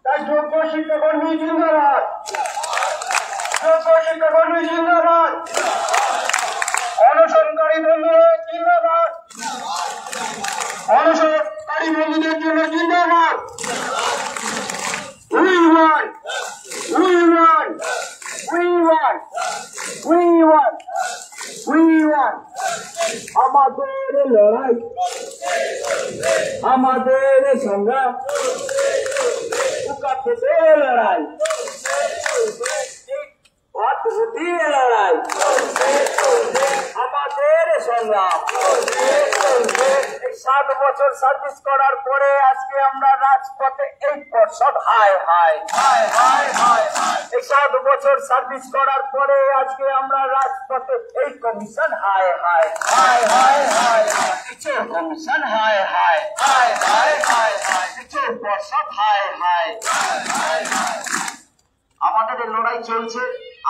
তাই যোগ্য শিক্ষাকর্মী জিন্দাবাদ, যোগ্য শিক্ষাকর্মী জিন্দাবাদ, অনশনকারী বন্ধুরা জিন্দাবাদ, অনশনকারী বন্ধুদের জন্য জিন্দাবাদ। We want, we want, we want, we want, we want আমাদের লড়াই, আমাদের সংগ্রাম, লড়াই, লড়াই, আমাদের সংগ্রাম। 7 বছর সার্ভিস করার পরে আজকে আমরা রাজপথে 8%, হায় হায় হায় হায় হায়। 7 বছর সার্ভিস করার পরে আজকে আমরা রাজপথে 8 কমিশন, হায় হায় হায় হায় হায়। 4 কমিশন, হায় হায় হায় হায় হায় হায়। 4%, হায় হায়। আমাদের লড়াই চলছে,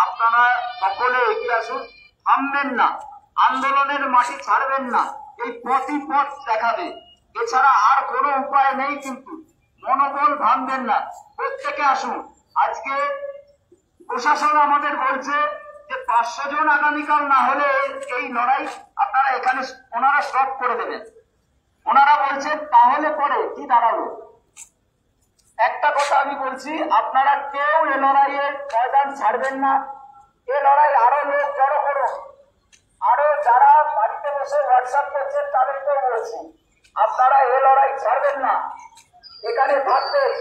আপনারা সকলে এগিয়ে আসুন, থামবেন না, আন্দোলনের মাটি ছাড়বেন না, এই পথই পথ দেখাবে, এছাড়া আর কোনো উপায় নেই। কিন্তু মনোবল ভাঙবেন না, প্রত্যেকে আসুন। আজকে প্রশাসন আমাদের বলছে যে 500 জন আগামীকাল না হলে এই লড়াই আপনারা এখানে ওনারা স্টপ করে দেবেন। ওনারা বলছেন তাহলে পরে কি দাঁড়ালো? একটা কথা আমি বলছি, আপনারা কেউ এ লড়াইয়ের ময়দান ছাড়বেন না। এ লড়াই আরো লোক জড়ো করুন, আরো যারা বাড়িতে বসে হোয়াটসঅ্যাপ করছেন তাদেরকেও বলছি, আপনারা এ লড়াই ছাড়বেন না, এখানে থাকবেন।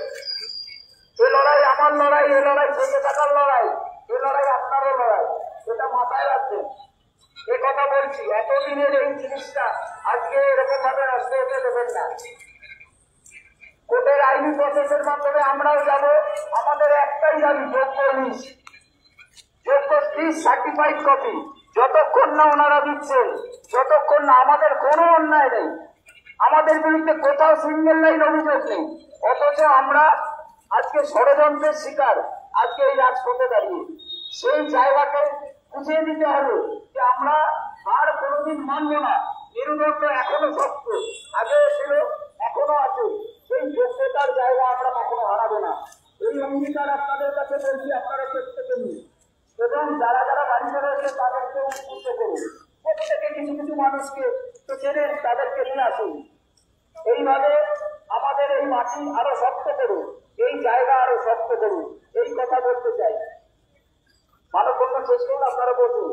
এ লড়াই আমার লড়াই, এ লড়াই বেঁচে থাকার লড়াই, এ লড়াই আপনারও লড়াই, এটা মাথায় রাখবেন। এ কথা বলছি, এতদিনের এই জিনিসটা আজকে এরকম ভাবে নষ্ট হতে দেবেন না। কোর্টের আইনি প্রসেসের মাধ্যমে আমরাও যাব। আমাদের একটাই দাবি, যোগ্য লিস্ট, যোগ্য লিস্ট, সার্টিফাইড কপি। যতক্ষণ না ওনারা দিচ্ছেন, যতক্ষণ না, আমাদের কোনো অন্যায় নেই, আমাদের বিরুদ্ধে কোথাও সিঙ্গেল লাইন অভিযোগ নেই, অথচ আমরা আজকে ষড়যন্ত্রের শিকার। আজকে এই রাজপথে দাঁড়িয়ে সেই জায়গাকে বুঝিয়ে দিতে হবে যে আমরা আর কোনোদিন মানব না। মেরুদণ্ড এখনো শক্ত, আগে ছিল, এখনো আছে, সেই যোগ্যতার জায়গা আমরা কখনো হারাবো না। এই অঙ্গীকার আপনাদের কাছে বলছি, আপনারা প্রত্যেকে নিন, এবং যারা যারা বাড়িতে রয়েছে তাদেরকে উদ্বুদ্ধ করুন। প্রত্যেকে কিছু কিছু মানুষকে তো চেনেন, তাদেরকে নিয়ে আসুন। এইভাবে আমাদের এই মাটি আরো শক্ত করুন, এই জায়গা আরো শক্ত করুন, এই কথা বলতে চাই। মানববন্ধন শেষ করুন, আপনারা বসুন।